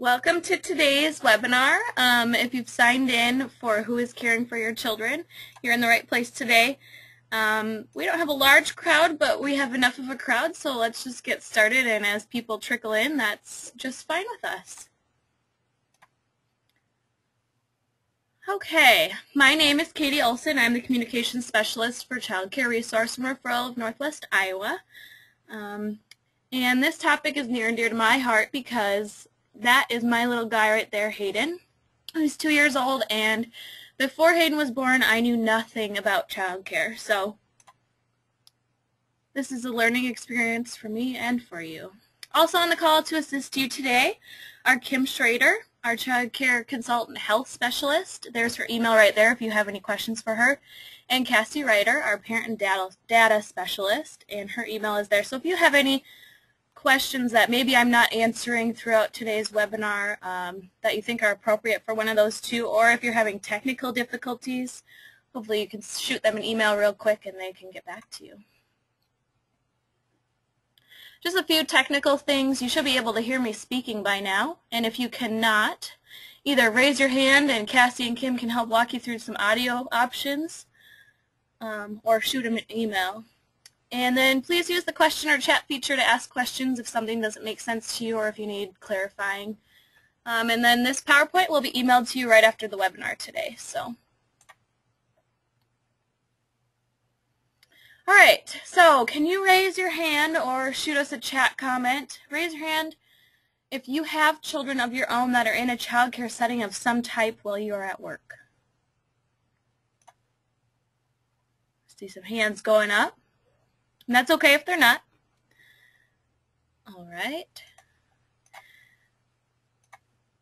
Welcome to today's webinar. If you've signed in for Who is Caring for Your Children, you're in the right place today. We don't have a large crowd, but we have enough of a crowd, so let's just get started, and as people trickle in, that's just fine with us. Okay, my name is Katie Olson. I'm the Communications Specialist for Child Care Resource Referral of Northwest Iowa. And this topic is near and dear to my heart because that is my little guy right there, Hayden. He's 2 years old, and before Hayden was born, I knew nothing about childcare. So this is a learning experience for me and for you. Also on the call to assist you today are Kim Schrader, our Child Care Consultant Health Specialist. There's her email right there if you have any questions for her. And Cassie Ryder, our Parent and Data Specialist, and her email is there. So if you have any questions that maybe I'm not answering throughout today's webinar that you think are appropriate for one of those two, or if you're having technical difficulties, hopefully you can shoot them an email real quick and they can get back to you. Just a few technical things. You should be able to hear me speaking by now, and if you cannot, either raise your hand and Cassie and Kim can help walk you through some audio options, or shoot them an email. And then please use the question or chat feature to ask questions if something doesn't make sense to you or if you need clarifying. And then this PowerPoint will be emailed to you right after the webinar today. So, all right, so can you raise your hand or shoot us a chat comment? Raise your hand if you have children of your own that are in a child care setting of some type while you are at work. See some hands going up. And that's okay if they're not. All right.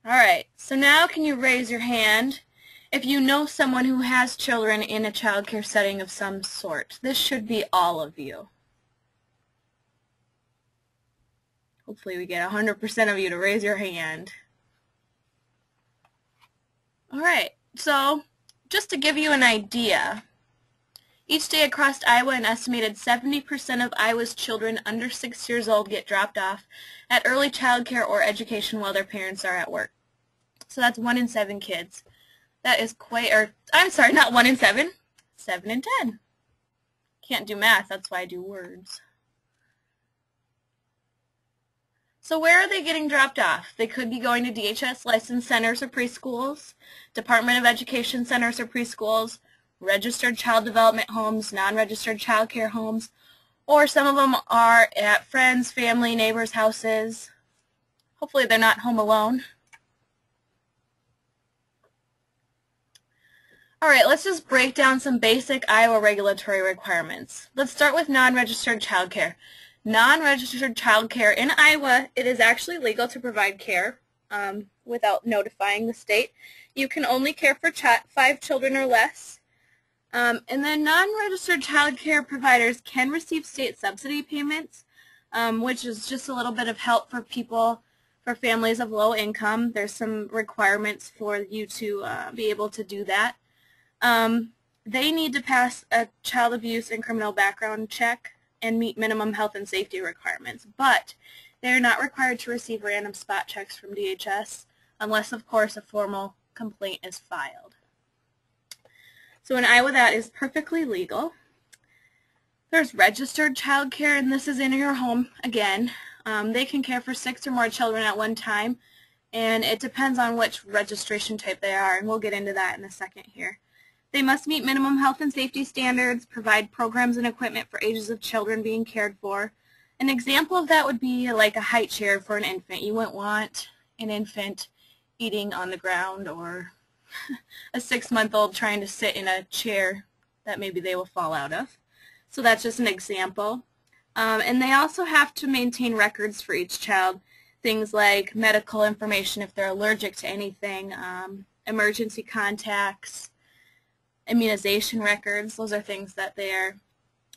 All right, so now can you raise your hand if you know someone who has children in a child care setting of some sort? This should be all of you. Hopefully we get 100% of you to raise your hand. All right, so just to give you an idea, each day across Iowa, an estimated 70% of Iowa's children under 6 years old get dropped off at early child care or education while their parents are at work. So that's 1 in 7 kids. That is quite, or I'm sorry, not 1 in 7, 7 in 10. Can't do math, that's why I do words. So where are they getting dropped off? They could be going to DHS licensed centers or preschools, Department of Education centers or preschools, registered child development homes, non-registered child care homes, or some of them are at friends, family, neighbors' houses. Hopefully they're not home alone. All right, let's just break down some basic Iowa regulatory requirements. Let's start with non-registered child care. Non-registered child care in Iowa, it is actually legal to provide care without notifying the state. You can only care for 5 children or less. And then non-registered child care providers can receive state subsidy payments, which is just a little bit of help for people, for families of low income. There's some requirements for you to be able to do that. They need to pass a child abuse and criminal background check and meet minimum health and safety requirements, but they're not required to receive random spot checks from DHS unless, of course, a formal complaint is filed. So in Iowa, that is perfectly legal. There's registered child care, and this is in your home again. They can care for 6 or more children at one time, and it depends on which registration type they are, and we'll get into that in a second here. They must meet minimum health and safety standards, provide programs and equipment for ages of children being cared for. An example of that would be like a height chair for an infant. You wouldn't want an infant eating on the ground or a 6-month-old trying to sit in a chair that maybe they will fall out of. So that's just an example. And they also have to maintain records for each child, things like medical information if they're allergic to anything, emergency contacts, immunization records. Those are things that they are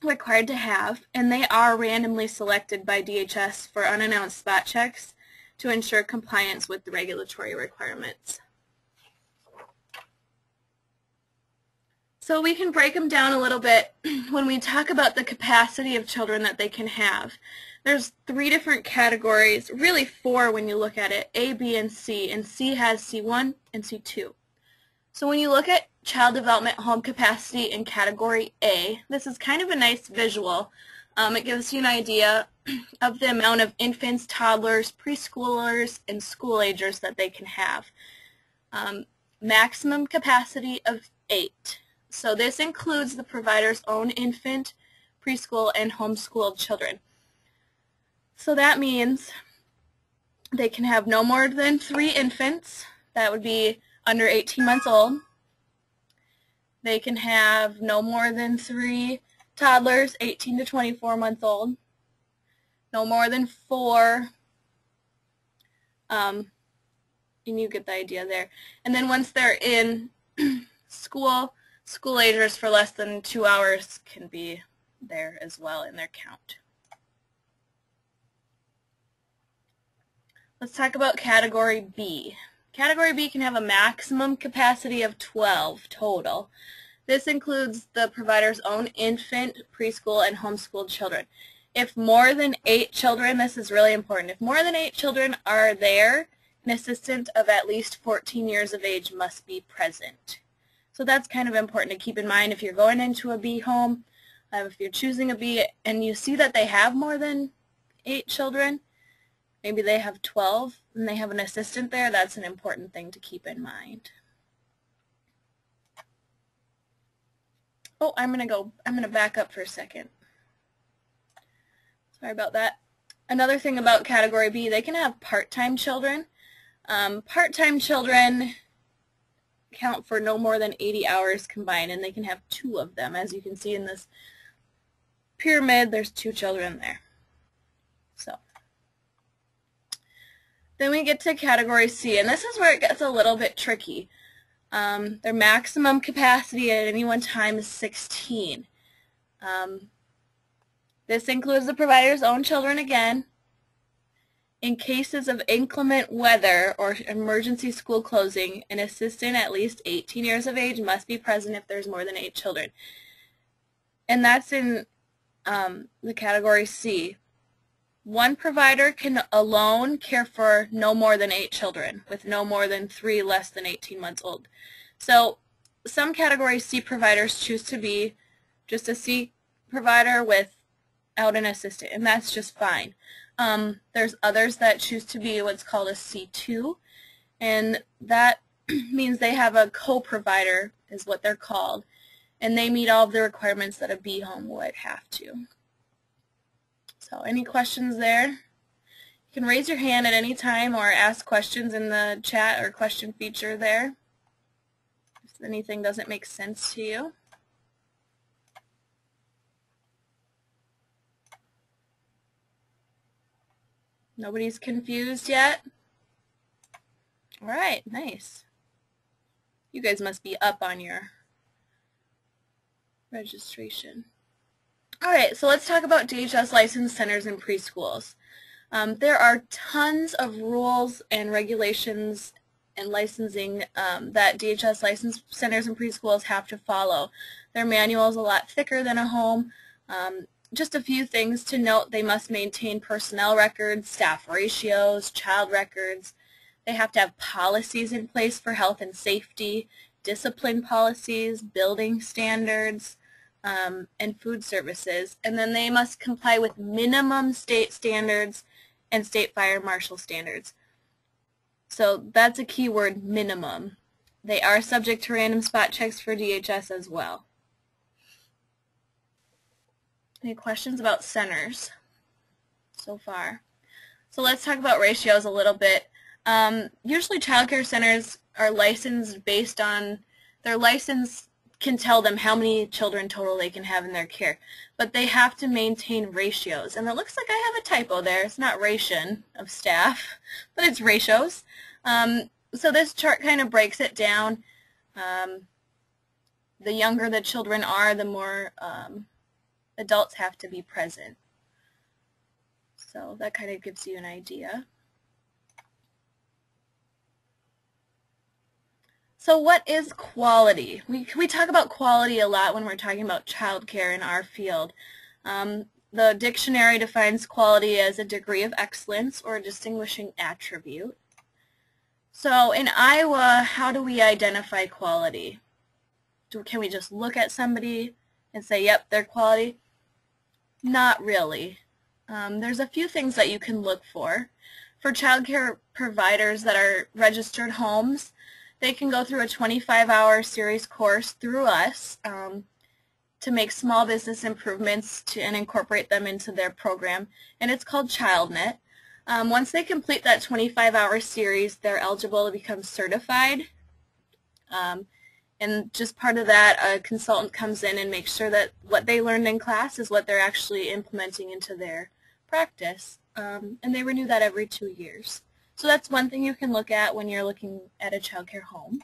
required to have, and they are randomly selected by DHS for unannounced spot checks to ensure compliance with the regulatory requirements. So we can break them down a little bit when we talk about the capacity of children that they can have. There's 3 different categories, really 4 when you look at it, A, B, and C has C1 and C2. So when you look at child development home capacity in category A, this is kind of a nice visual. It gives you an idea of the amount of infants, toddlers, preschoolers, and school-agers that they can have. Maximum capacity of 8. So this includes the provider's own infant, preschool, and homeschooled children. So that means they can have no more than 3 infants. That would be under 18 months old. They can have no more than 3 toddlers, 18 to 24 months old. No more than 4, and you get the idea there. And then once they're in school-agers for less than 2 hours can be there as well in their count. Let's talk about category B. Category B can have a maximum capacity of 12 total. This includes the provider's own infant, preschool, and homeschooled children. If more than 8 children, this is really important, if more than 8 children are there, an assistant of at least 14 years of age must be present. So that's kind of important to keep in mind if you're going into a B home, if you're choosing a B and you see that they have more than 8 children, maybe they have 12 and they have an assistant there, that's an important thing to keep in mind. Oh, I'm going to back up for a second. Sorry about that. Another thing about category B, they can have part-time children. Part-time children count for no more than 80 hours combined, and they can have 2 of them. As you can see in this pyramid, there's 2 children there. So then we get to category C, and this is where it gets a little bit tricky. Their maximum capacity at any one time is 16. This includes the provider's own children again. In cases of inclement weather or emergency school closing, an assistant at least 18 years of age must be present if there's more than 8 children. And that's in the category C. One provider can alone care for no more than 8 children, with no more than 3 less than 18 months old. So some category C providers choose to be just a C provider without an assistant, and that's just fine. There's others that choose to be what's called a C2, and that means they have a co-provider, is what they're called, and they meet all of the requirements that a B home would have to. So any questions there? You can raise your hand at any time or ask questions in the chat or question feature there if anything doesn't make sense to you. Nobody's confused yet? All right, nice. You guys must be up on your registration. All right, so let's talk about DHS licensed centers and preschools. There are tons of rules and regulations and licensing that DHS licensed centers and preschools have to follow. Their manual is a lot thicker than a home. Just a few things to note: they must maintain personnel records, staff ratios, child records. They have to have policies in place for health and safety, discipline policies, building standards, and food services. And then they must comply with minimum state standards and state fire marshal standards. So that's a key word, minimum. They are subject to random spot checks for DHS as well. Any questions about centers so far? So let's talk about ratios a little bit. Usually child care centers are licensed based on, their license can tell them how many children total they can have in their care, but they have to maintain ratios. And it looks like I have a typo there. It's not ration of staff, but it's ratios. So this chart kind of breaks it down. The younger the children are, the more adults have to be present. So that kind of gives you an idea. So what is quality? We talk about quality a lot when we're talking about childcare in our field. The dictionary defines quality as a degree of excellence or a distinguishing attribute. So in Iowa, how do we identify quality? Can we just look at somebody and say, yep, they're quality? Not really. There's a few things that you can look for. For childcare providers that are registered homes, they can go through a 25-hour series course through us to make small business improvements and incorporate them into their program, and it's called ChildNet. Once they complete that 25-hour series, they're eligible to become certified. And just part of that, a consultant comes in and makes sure that what they learned in class is what they're actually implementing into their practice. And they renew that every 2 years. So that's one thing you can look at when you're looking at a child care home.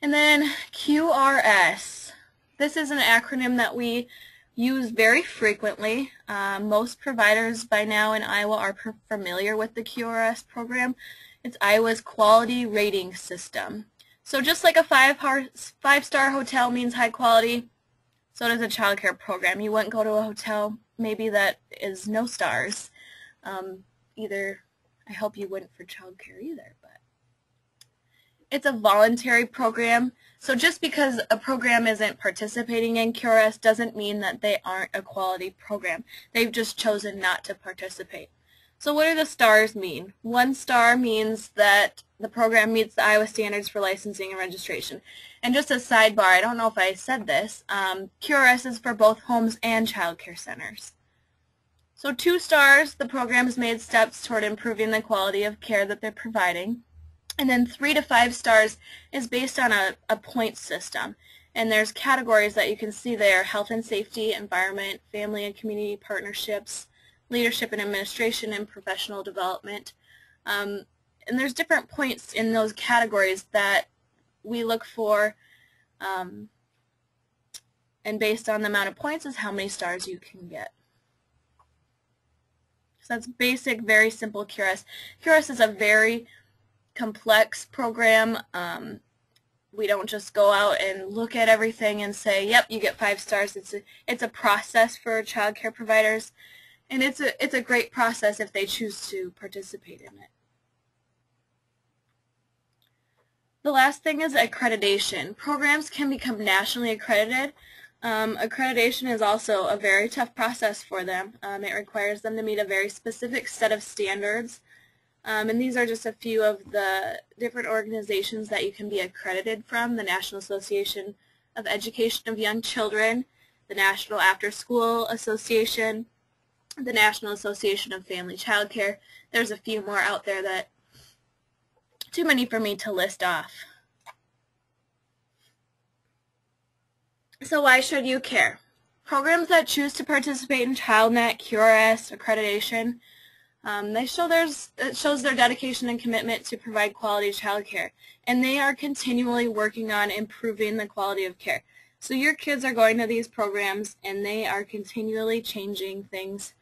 And then QRS. This is an acronym that we use very frequently. Most providers by now in Iowa are familiar with the QRS program. It's Iowa's quality rating system. So just like a five-star hotel means high quality, so does a child care program. You wouldn't go to a hotel maybe that is no stars. I hope you wouldn't for child care either, but it's a voluntary program. So just because a program isn't participating in QRS doesn't mean that they aren't a quality program. They've just chosen not to participate. So what do the stars mean? 1 star means that the program meets the Iowa standards for licensing and registration. And just a sidebar, I don't know if I said this, QRS is for both homes and child care centers. So 2 stars, the program has made steps toward improving the quality of care that they're providing. And then 3 to 5 stars is based on a point system. And there's categories that you can see there: health and safety, environment, family and community partnerships, leadership and administration, and professional development. And there's different points in those categories that we look for, and based on the amount of points is how many stars you can get. So that's basic, very simple QRS. QRS is a very complex program. We don't just go out and look at everything and say, yep, you get 5 stars. It's a process for child care providers. And it's a great process if they choose to participate in it. The last thing is accreditation. Programs can become nationally accredited. Accreditation is also a very tough process for them. It requires them to meet a very specific set of standards. And these are just a few of the different organizations that you can be accredited from: the National Association of Education of Young Children, the National After School Association, the National Association of Family Child Care. There's a few more out there that too many for me to list off. So why should you care? Programs that choose to participate in ChildNet, QRS, accreditation, it shows their dedication and commitment to provide quality child care, and they are continually working on improving the quality of care. So your kids are going to these programs and they are continually changing things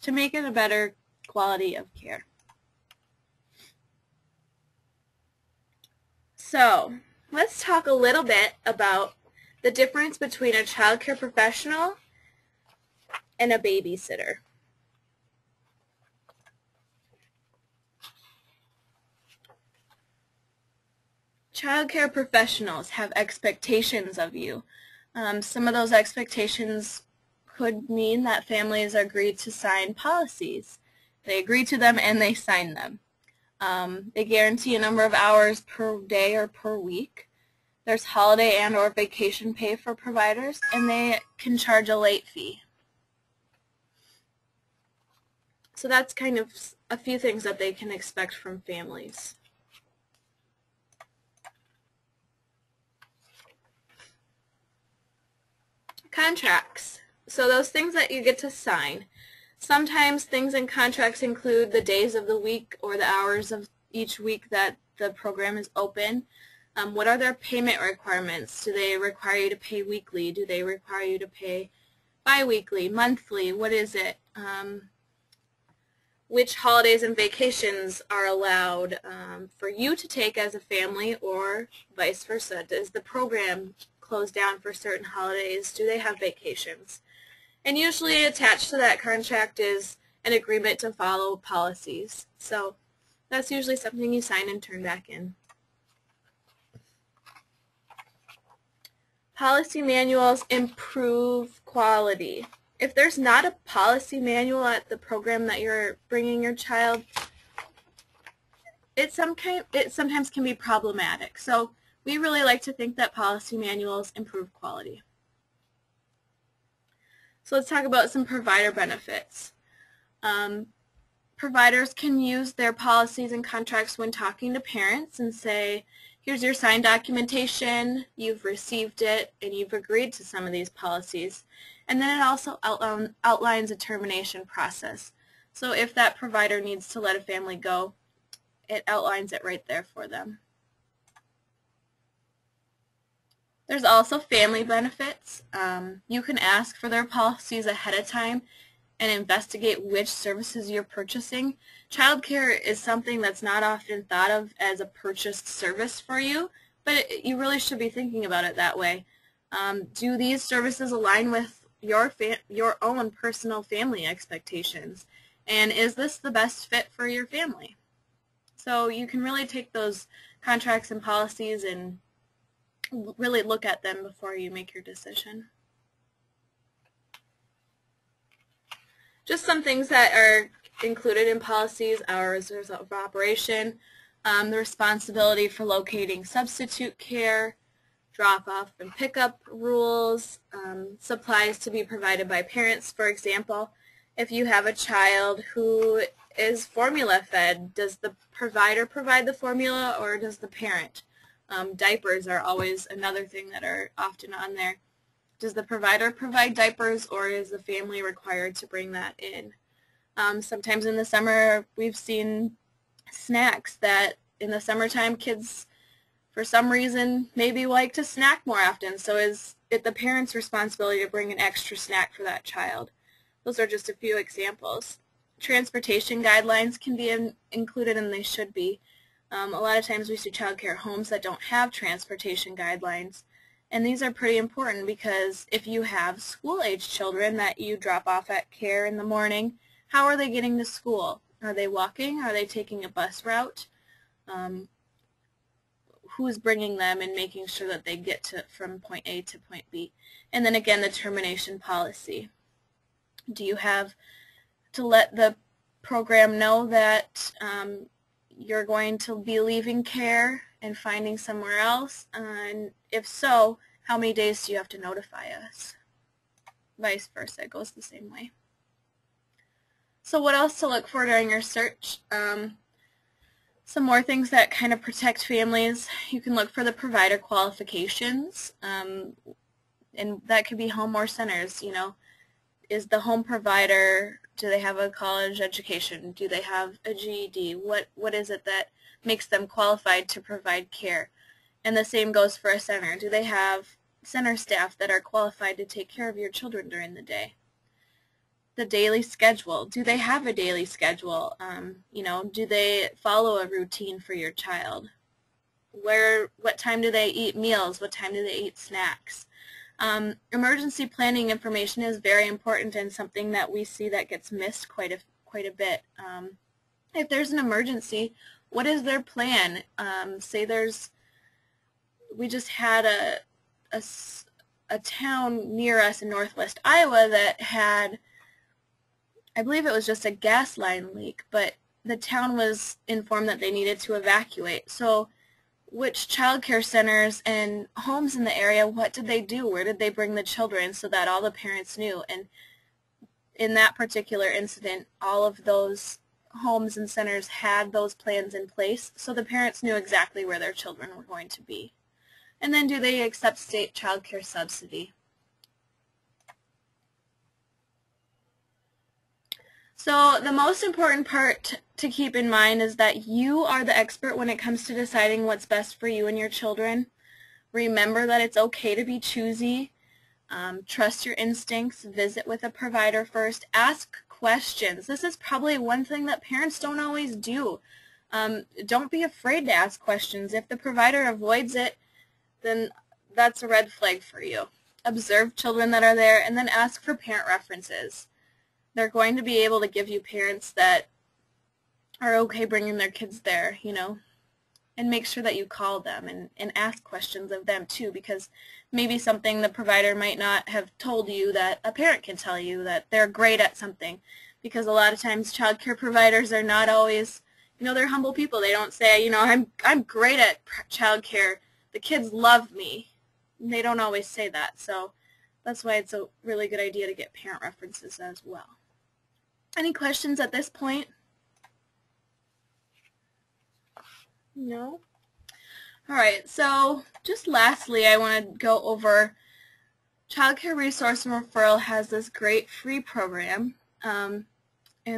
to make it a better quality of care. So let's talk a little bit about the difference between a child care professional and a babysitter. Child care professionals have expectations of you. Some of those expectations could mean that families agree to sign policies. They agree to them and they sign them. They guarantee a number of hours per day or per week. There's holiday and or vacation pay for providers, and they can charge a late fee. So that's kind of a few things that they can expect from families. Contracts. So those things that you get to sign. Sometimes things in contracts include the days of the week or the hours of each week that the program is open. What are their payment requirements? Do they require you to pay weekly? Do they require you to pay bi-weekly, monthly? What is it? which holidays and vacations are allowed for you to take as a family, or vice versa. Does the program close down for certain holidays? Do they have vacations? And usually attached to that contract is an agreement to follow policies. So that's usually something you sign and turn back in. Policy manuals improve quality. If there's not a policy manual at the program that you're bringing your child, it sometimes can be problematic. So we really like to think that policy manuals improve quality. So let's talk about some provider benefits. Providers can use their policies and contracts when talking to parents and say, here's your signed documentation, you've received it, and you've agreed to some of these policies. And then it also outlines a termination process. So if that provider needs to let a family go, it outlines it right there for them. There's also family benefits. You can ask for their policies ahead of time and investigate which services you're purchasing. Child care is something that's not often thought of as a purchased service for you, but you really should be thinking about it that way. Do these services align with your own personal family expectations? And is this the best fit for your family? So you can really take those contracts and policies and really look at them before you make your decision. Just some things that are included in policies: hours of operation, the responsibility for locating substitute care, drop-off and pickup rules, supplies to be provided by parents. For example, if you have a child who is formula fed, does the provider provide the formula or does the parent? Diapers are always another thing that are often on there. Does the provider provide diapers or is the family required to bring that in? Sometimes in the summer we've seen snacks that in the summertime kids for some reason maybe like to snack more often. So is it the parent's responsibility to bring an extra snack for that child? Those are just a few examples. Transportation guidelines can be included, and they should be. A lot of times we see child care homes that don't have transportation guidelines. And these are pretty important because if you have school-age children that you drop off at care in the morning, how are they getting to school? Are they walking? Are they taking a bus route? Who's bringing them and making sure that they get from point A to point B? And then again, the termination policy. Do you have to let the program know that you're going to be leaving care and finding somewhere else? And if so, how many days do you have to notify us? Vice versa, it goes the same way. So what else to look for during your search? Some more things that kind of protect families. You can look for the provider qualifications, and that could be home or centers. You know, is the home provider, do they have a college education? Do they have a GED? What is it that makes them qualified to provide care? And the same goes for a center. Do they have center staff that are qualified to take care of your children during the day? The daily schedule. Do they have a daily schedule? You know, do they follow a routine for your child? What time do they eat meals? What time do they eat snacks? Emergency planning information is very important and something that we see that gets missed quite a bit. If there's an emergency, what is their plan? Say we just had a town near us in northwest Iowa that had, I believe it was just a gas line leak, but the town was informed that they needed to evacuate. So which child care centers and homes in the area, what did they do? Where did they bring the children so that all the parents knew? And in that particular incident, all of those homes and centers had those plans in place, so the parents knew exactly where their children were going to be. And then, do they accept state child care subsidy? So the most important part to keep in mind is that you are the expert when it comes to deciding what's best for you and your children. Remember that it's okay to be choosy. Trust your instincts. Visit with a provider first. Ask questions. This is probably one thing that parents don't always do. Don't be afraid to ask questions. If the provider avoids it, then that's a red flag for you. Observe children that are there and then ask for parent references. They're going to be able to give you parents that are okay bringing their kids there, you know, and make sure that you call them and ask questions of them too, because maybe something the provider might not have told you that a parent can tell you, that they're great at something, because a lot of times child care providers are not always, you know, they're humble people. They don't say, you know, I'm great at child care, the kids love me. They don't always say that, so that's why it's a really good idea to get parent references as well. Any questions at this point? No? Alright, so just lastly, I want to go over Child Care Resource Referral has this great free program in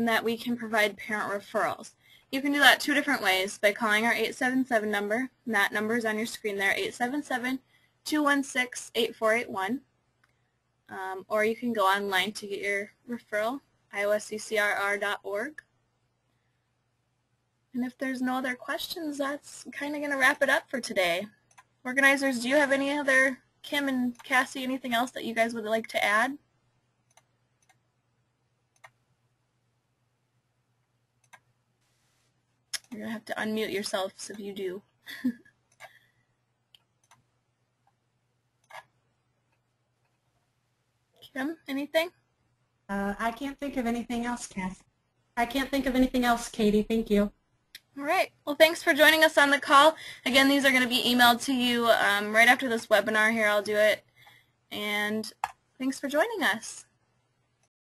that we can provide parent referrals. You can do that 2 different ways, by calling our 877 number, and that number is on your screen there, 877-216-8481, or you can go online to get your referral, iowacCCR&R.org. And if there's no other questions, that's kind of going to wrap it up for today. Organizers, do you have any other, Kim and Cassie, anything else that you guys would like to add? You're going to have to unmute yourselves if you do. Kim, anything? I can't think of anything else, Cass. I can't think of anything else, Katie. Thank you. All right. Well, thanks for joining us on the call. Again, these are going to be emailed to you right after this webinar here. I'll do it. And thanks for joining us.